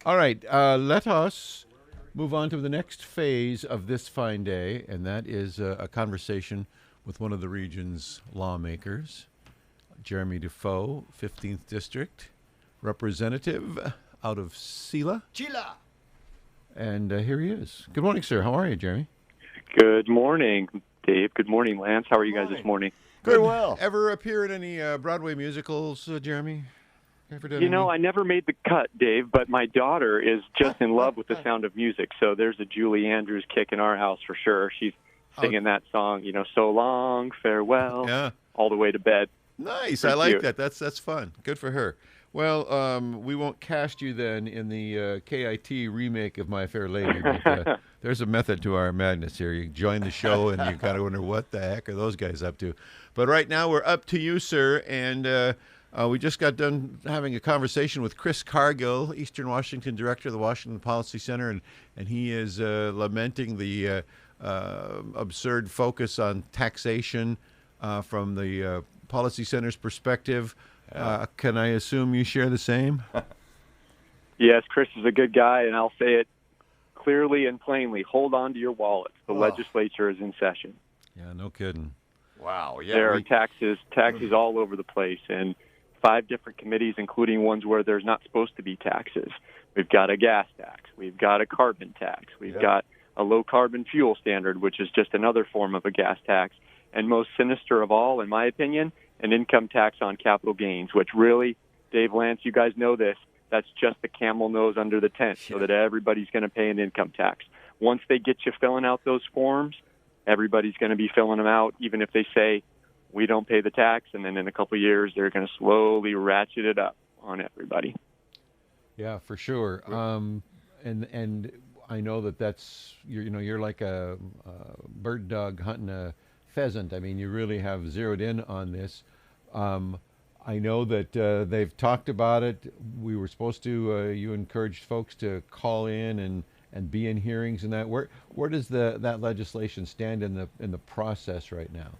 All right, let us move on to the next phase of this fine day, and that is a conversation with one of the region's lawmakers, Jeremie Dufault, 15th District Representative out of Sela. Chila. And here he is. Good morning, sir. How are you, Jeremy? Good morning, Dave. Good morning, Lance. How are you guys this morning? Very well. Ever appear in any Broadway musicals, Jeremy? Ever done You know, any? I never made the cut, Dave, but my daughter is just in love with the sound of music. So there's a Julie Andrews kick in our house for sure. She's singing that song, so long, farewell, Yeah. all the way to bed. Nice. Pretty I like cute. that. That's fun. Good for her. Well, we won't cast you then in the KIT remake of My Fair Lady, but there's a method to our madness here. You join the show and you kind of wonder what the heck are those guys up to. But right now we're up to you, sir, and we just got done having a conversation with Chris Cargill, Eastern Washington Director of the Washington Policy Center, and he is lamenting the absurd focus on taxation from the Policy Center's perspective. Can I assume you share the same? Yes, Chris is a good guy, and I'll say it clearly and plainly. Hold on to your wallets. The legislature is in session. Yeah, no kidding. Wow. Yeah. There are taxes all over the place, and 5 different committees, including ones where there's not supposed to be taxes. We've got a gas tax. We've got a carbon tax. We've got a low-carbon fuel standard, which is just another form of a gas tax. And most sinister of all, in my opinion, an income tax on capital gains, which really, Dave, Lance, you guys know this, that's just the camel nose under the tent so that everybody's going to pay an income tax. Once they get you filling out those forms, everybody's going to be filling them out, even if they say, we don't pay the tax, and then in a couple of years, they're going to slowly ratchet it up on everybody. Yeah, for sure. And I know that's you're like a bird dog hunting a pheasant. I mean, you really have zeroed in on this. I know that they've talked about it. We were supposed to. You encouraged folks to call in and be in hearings and that. Where does that legislation stand in the process right now?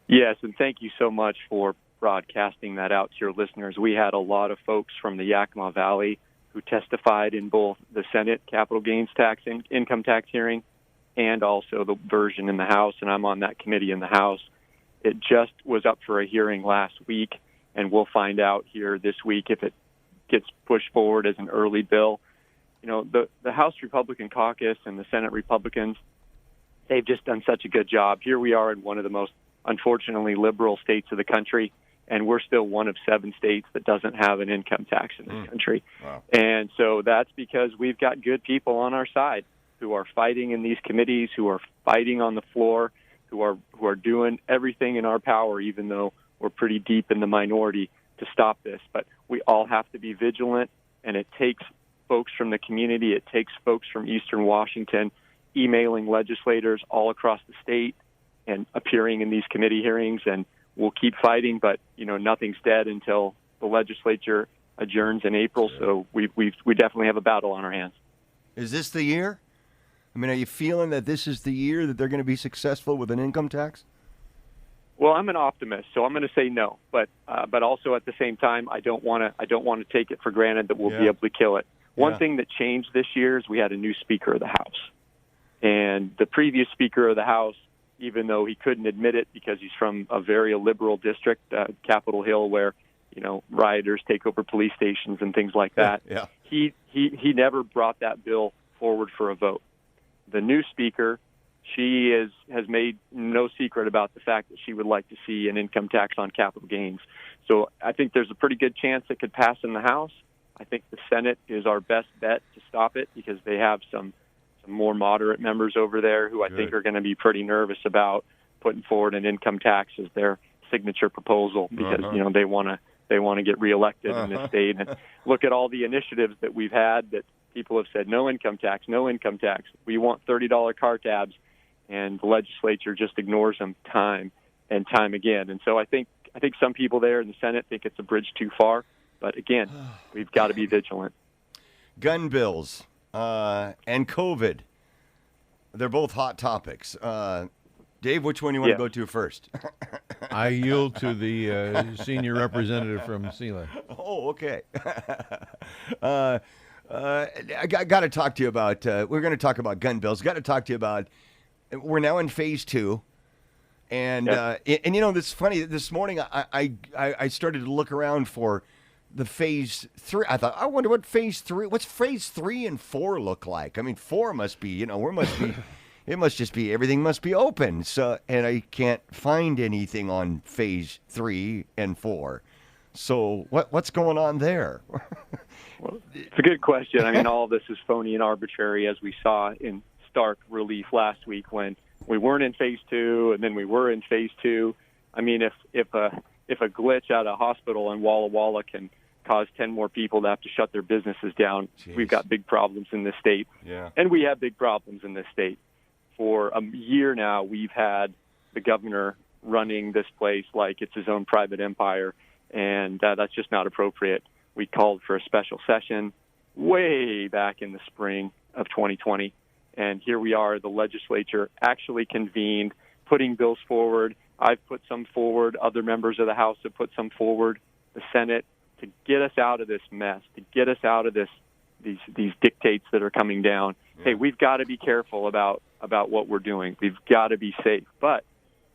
Yes, and thank you so much for broadcasting that out to your listeners. We had a lot of folks from the Yakima Valley who testified in both the Senate capital gains tax and income tax hearing and also the version in the House, and I'm on that committee in the House. It just was up for a hearing last week, and we'll find out here this week if it gets pushed forward as an early bill. The House Republican caucus and the Senate Republicans, they've just done such a good job. Here we are in one of the most, unfortunately, liberal states of the country, and we're still one of 7 states that doesn't have an income tax in this country. Wow. And so that's because we've got good people on our side who are fighting in these committees, who are fighting on the floor, who are doing everything in our power, even though we're pretty deep in the minority, to stop this. But we all have to be vigilant, and it takes folks from the community, it takes folks from Eastern Washington emailing legislators all across the state and appearing in these committee hearings, and we'll keep fighting, but nothing's dead until the legislature adjourns in April. So we definitely have a battle on our hands. Is this the year? I mean, are you feeling that this is the year that they're going to be successful with an income tax? Well, I'm an optimist, so I'm going to say no. But also at the same time, I don't want to take it for granted that we'll be able to kill it. One thing that changed this year is we had a new Speaker of the House, and the previous Speaker of the House, even though he couldn't admit it because he's from a very liberal district, Capitol Hill, where rioters take over police stations and things like that. He never brought that bill forward for a vote. The new Speaker, she has made no secret about the fact that she would like to see an income tax on capital gains. So I think there's a pretty good chance it could pass in the House. I think the Senate is our best bet to stop it because they have some more moderate members over there who I think are going to be pretty nervous about putting forward an income tax as their signature proposal because they want to get reelected in this state. And look at all the initiatives that we've had that people have said no income tax, no income tax. We want $30 car tabs, and the legislature just ignores them time and time again. And so I think some people there in the Senate think it's a bridge too far. But again, we've got to be vigilant. Gun bills and COVID, they're both hot topics. Dave, which one you want Yeah. to go to first? I yield to the senior representative from SELA. Oh, okay. I got to talk to you about. We're going to talk about gun bills. Got to talk to you about. We're now in phase 2, and and you know, it's funny. This morning, I started to look around for the phase 3. I thought, I wonder what phase 3. What's phase 3 and 4 look like? I mean, 4 must be. You know, we must be. It must just be everything must be open. So, and I can't find anything on phase 3 and 4. So what's going on there? Well, it's a good question. I mean, all of this is phony and arbitrary, as we saw in stark relief last week when we weren't in phase 2 and then we were in phase 2. I mean, if a glitch at a hospital in Walla Walla can cause 10 more people to have to shut their businesses down, we've got big problems in this state. Yeah. And we have big problems in this state. For a year now, we've had the governor running this place like it's his own private empire, and that's just not appropriate. We called for a special session way back in the spring of 2020, and here we are, the legislature actually convened, putting bills forward. I've put some forward. Other members of the House have put some forward. The Senate, to get us out of this mess, to get us out of these dictates that are coming down. Yeah. Hey, we've got to be careful about what we're doing. We've got to be safe. But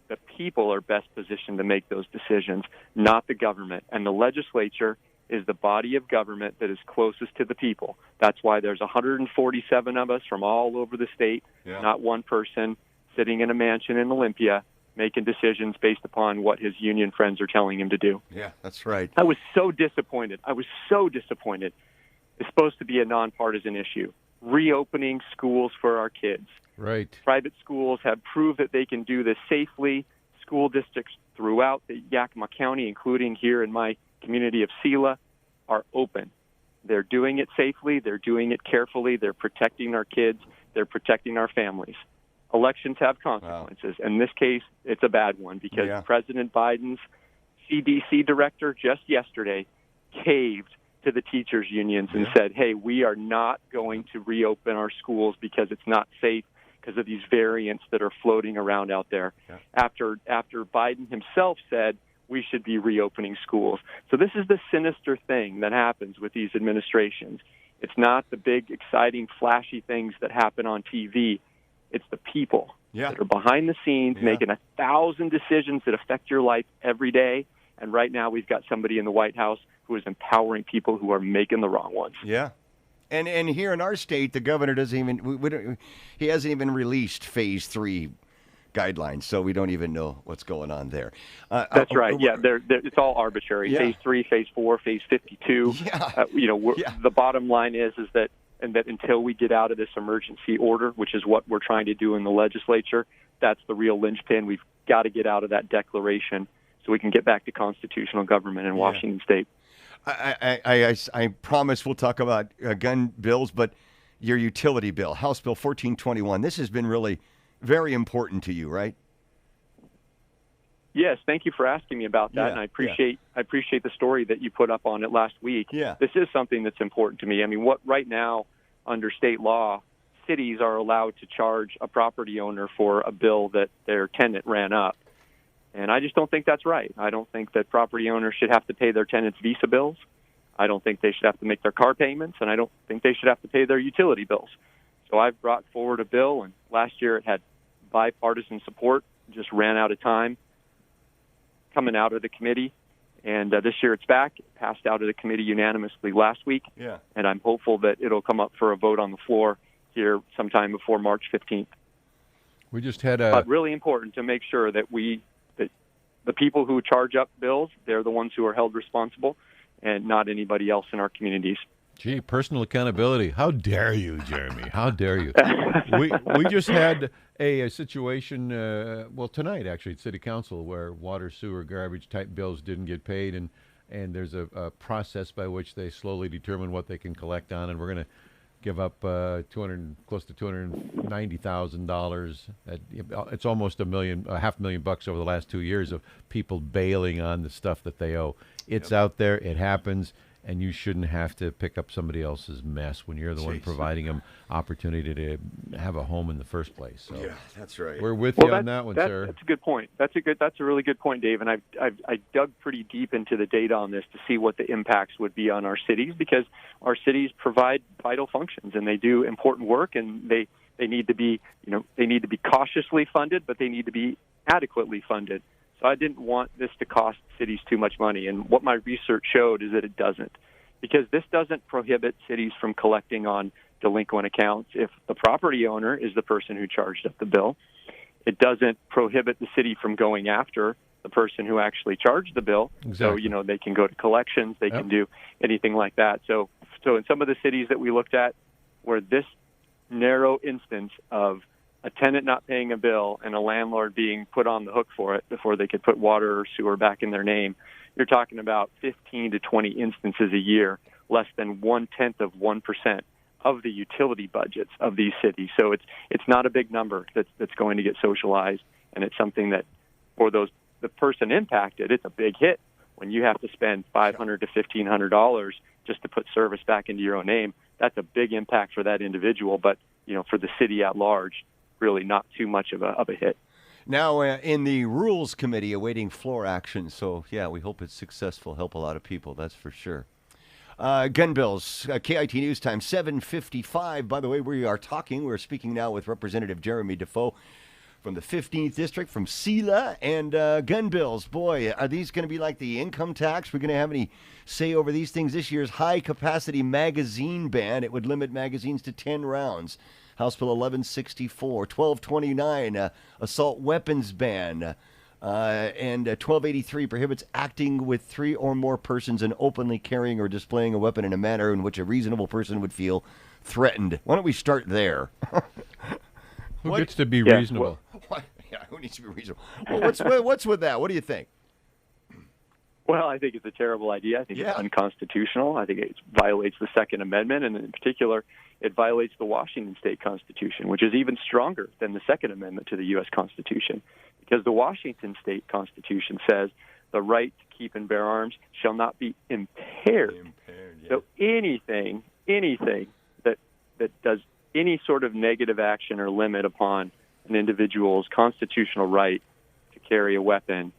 the people are best positioned to make those decisions, not the government. And the legislature is the body of government that is closest to the people. That's why there's 147 of us from all over the state, not one person sitting in a mansion in Olympia making decisions based upon what his union friends are telling him to do. Yeah, that's right. I was so disappointed. It's supposed to be a nonpartisan issue. Reopening schools for our kids. Right. Private schools have proved that they can do this safely. School districts throughout the Yakima County, including here in my community of Sela, are open. They're doing it safely. They're doing it carefully. They're protecting our kids. They're protecting our families. Elections have consequences. Wow. In this case, it's a bad one because President Biden's CDC director just yesterday caved to the teachers' unions and said, hey, we are not going to reopen our schools because it's not safe because of these variants that are floating around out there. Yeah. After Biden himself said we should be reopening schools. So this is the sinister thing that happens with these administrations. It's not the big, exciting, flashy things that happen on TV. It's the people that are behind the scenes making 1,000 decisions that affect your life every day. And right now we've got somebody in the White House who is empowering people who are making the wrong ones. Yeah. And here in our state, the governor doesn't even, he hasn't even released phase 3 guidelines, so we don't even know what's going on there. That's right. Yeah, it's all arbitrary. Yeah. Phase 3, phase 4, phase 52. Yeah. The bottom line is that until we get out of this emergency order, which is what we're trying to do in the legislature, that's the real linchpin. We've got to get out of that declaration so we can get back to constitutional government in Washington State. I promise we'll talk about gun bills, but your utility bill, House Bill 1421, this has been really very important to you, right? Yes, thank you for asking me about that, and I appreciate the story that you put up on it last week. Yeah. This is something that's important to me. I mean, right now, under state law, cities are allowed to charge a property owner for a bill that their tenant ran up. And I just don't think that's right. I don't think that property owners should have to pay their tenants' Visa bills. I don't think they should have to make their car payments, and I don't think they should have to pay their utility bills. So I've brought forward a bill, and last year it had bipartisan support, just ran out of time coming out of the committee. And this year it's back. It passed out of the committee unanimously last week. Yeah. And I'm hopeful that it'll come up for a vote on the floor here sometime before March 15th. We just had But really important to make sure that the people who charge up bills, they're the ones who are held responsible and not anybody else in our communities. Gee, personal accountability. How dare you, Jeremy? How dare you? we just had a situation, tonight actually at City Council, where water, sewer, garbage type bills didn't get paid, and there's a process by which they slowly determine what they can collect on, and we're going to give up close to $290,000. It's almost $500,000 over the last 2 years of people bailing on the stuff that they owe. It's out there. It happens. and you shouldn't have to pick up somebody else's mess when you're the one providing them opportunity to have a home in the first place. So yeah, that's right. we're with you on that one, sir. That's a good point. That's a really good point, Dave. And I dug pretty deep into the data on this to see what the impacts would be on our cities, because our cities provide vital functions and they do important work, and they need to be cautiously funded, but they need to be adequately funded. So I didn't want this to cost cities too much money. And what my research showed is that it doesn't, because this doesn't prohibit cities from collecting on delinquent accounts if the property owner is the person who charged up the bill. It doesn't prohibit the city from going after the person who actually charged the bill. Exactly. So, they can go to collections, they can do anything like that. So in some of the cities that we looked at where this narrow instance of a tenant not paying a bill and a landlord being put on the hook for it before they could put water or sewer back in their name, you're talking about 15 to 20 instances a year, less than 1/10% of the utility budgets of these cities. So it's not a big number that's going to get socialized, and it's something that for the person impacted, it's a big hit when you have to spend $500 to $1,500 just to put service back into your own name. That's a big impact for that individual, but for the city at large, really not too much of a hit. Now, in the Rules Committee, awaiting floor action. So, yeah, we hope it's successful. Help a lot of people, that's for sure. Gun bills, KIT News Time, 7:55. By the way, we're speaking now with Representative Jeremie Dufault from the 15th District, from SELA, and gun bills. Boy, are these going to be like the income tax? We're going to have any say over these things? This year's high-capacity magazine ban, it would limit magazines to 10 rounds. House Bill 1164, 1229, assault weapons ban, and 1283 prohibits acting with 3 or more persons and openly carrying or displaying a weapon in a manner in which a reasonable person would feel threatened. Why don't we start there? Who gets to be reasonable? Who needs to be reasonable? Well, what's with that? What do you think? Well, I think it's a terrible idea. I think it's unconstitutional. I think it violates the Second Amendment, and in particular, it violates the Washington State Constitution, which is even stronger than the Second Amendment to the U.S. Constitution, because the Washington State Constitution says the right to keep and bear arms shall not be impaired. So anything that does any sort of negative action or limit upon an individual's constitutional right to carry a weapon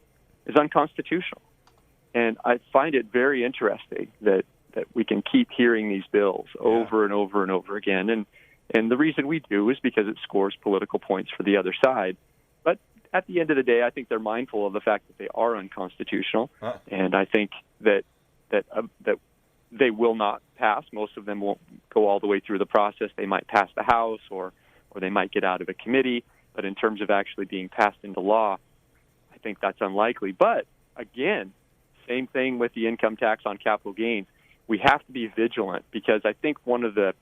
is unconstitutional. And I find it very interesting that we can keep hearing these bills over and over and over again. And the reason we do is because it scores political points for the other side. But at the end of the day, I think they're mindful of the fact that they are unconstitutional. And I think that they will not pass. Most of them won't go all the way through the process. They might pass the House or they might get out of a committee. But in terms of actually being passed into law, I think that's unlikely. But again, same thing with the income tax on capital gains. We have to be vigilant, because I think one of the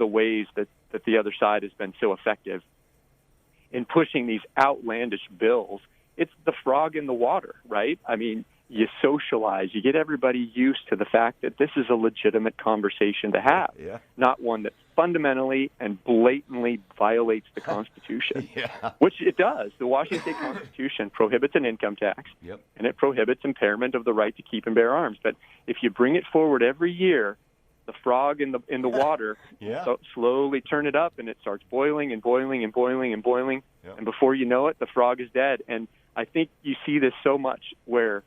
ways that the other side has been so effective in pushing these outlandish bills, it's the frog in the water, right? I mean, you socialize, you get everybody used to the fact that this is a legitimate conversation to have, not one that fundamentally and blatantly violates the Constitution, which it does. The Washington State Constitution prohibits an income tax, and it prohibits impairment of the right to keep and bear arms. But if you bring it forward every year, the frog in the water, so slowly turn it up, and it starts boiling and boiling and boiling and boiling, and before you know it, the frog is dead. And I think you see this so much where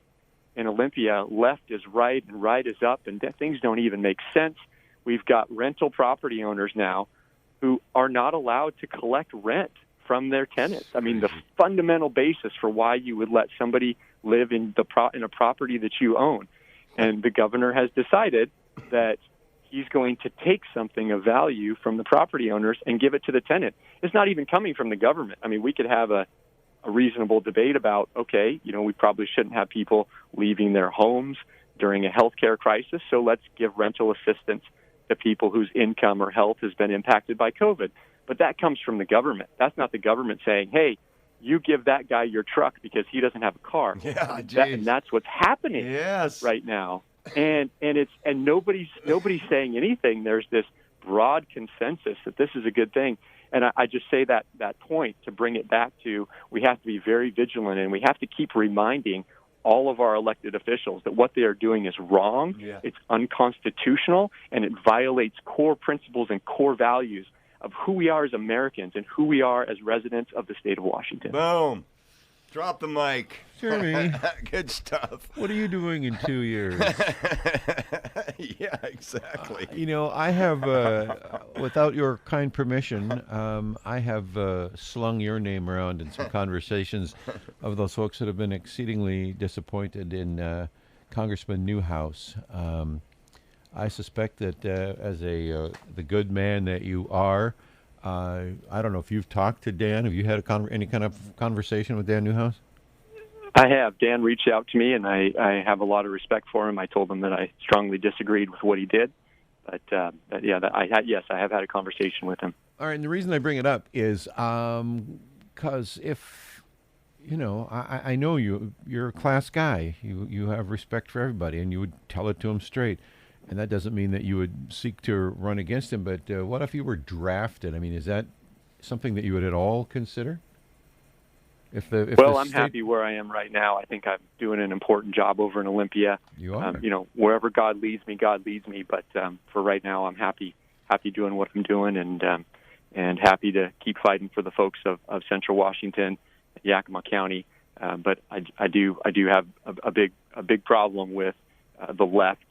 in Olympia, left is right and right is up, and things don't even make sense. We've got rental property owners now who are not allowed to collect rent from their tenants. I mean, the fundamental basis for why you would let somebody live in a property that you own. And the governor has decided that he's going to take something of value from the property owners and give it to the tenant. It's not even coming from the government. I mean, we could have a reasonable debate about, okay, we probably shouldn't have people leaving their homes during a healthcare crisis, so let's give rental assistance to people whose income or health has been impacted by COVID. But that comes from the government. That's not the government saying, hey, you give that guy your truck because he doesn't have a car. And that's what's happening right now. And nobody's saying anything. There's this broad consensus that this is a good thing. And I just say that point to bring it back to, we have to be very vigilant, and we have to keep reminding all of our elected officials that what they are doing is wrong, it's unconstitutional, and it violates core principles and core values of who we are as Americans and who we are as residents of the state of Washington. Boom. Drop the mic. Jeremy. Good stuff. What are you doing in 2 years? Yeah, exactly. I have, without your kind permission, I have slung your name around in some conversations of those folks that have been exceedingly disappointed in Congressman Newhouse. I suspect that as the good man that you are, I don't know if you've talked to Dan. Have you had any kind of conversation with Dan Newhouse? I have. Dan reached out to me, and I have a lot of respect for him. I told him that I strongly disagreed with what he did. But yes, I have had a conversation with him. All right, and the reason I bring it up is because if, I know you're a class guy. You have respect for everybody, and you would tell it to him straight. And that doesn't mean that you would seek to run against him, but what if you were drafted? I mean, is that something that you would at all consider? I'm happy where I am right now. I think I'm doing an important job over in Olympia. You are. Wherever God leads me, God leads me. But for right now, I'm happy doing what I'm doing, and happy to keep fighting for the folks of Central Washington, Yakima County. But I do have a big problem with the left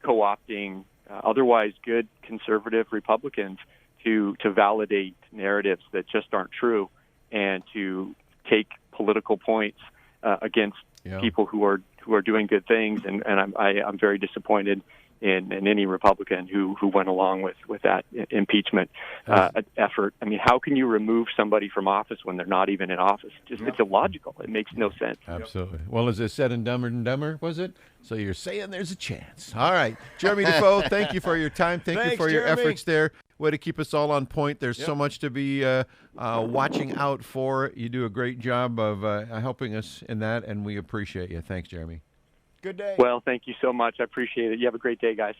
co-opting otherwise good conservative Republicans to validate narratives that just aren't true, and to take political points against people who are doing good things. And I'm very disappointed in any Republican who went along with that impeachment effort. I mean, how can you remove somebody from office when they're not even in office? It's illogical. It makes no sense. Absolutely. Well, as it said in Dumber and Dumber, was it? So you're saying there's a chance. All right. Jeremie Dufault, thank you for your time. Thanks, you for your efforts there. Way to keep us all on point. There's so much to be watching out for. You do a great job of helping us in that, and we appreciate you. Thanks, Jeremie. Good day. Well, thank you so much. I appreciate it. You have a great day, guys.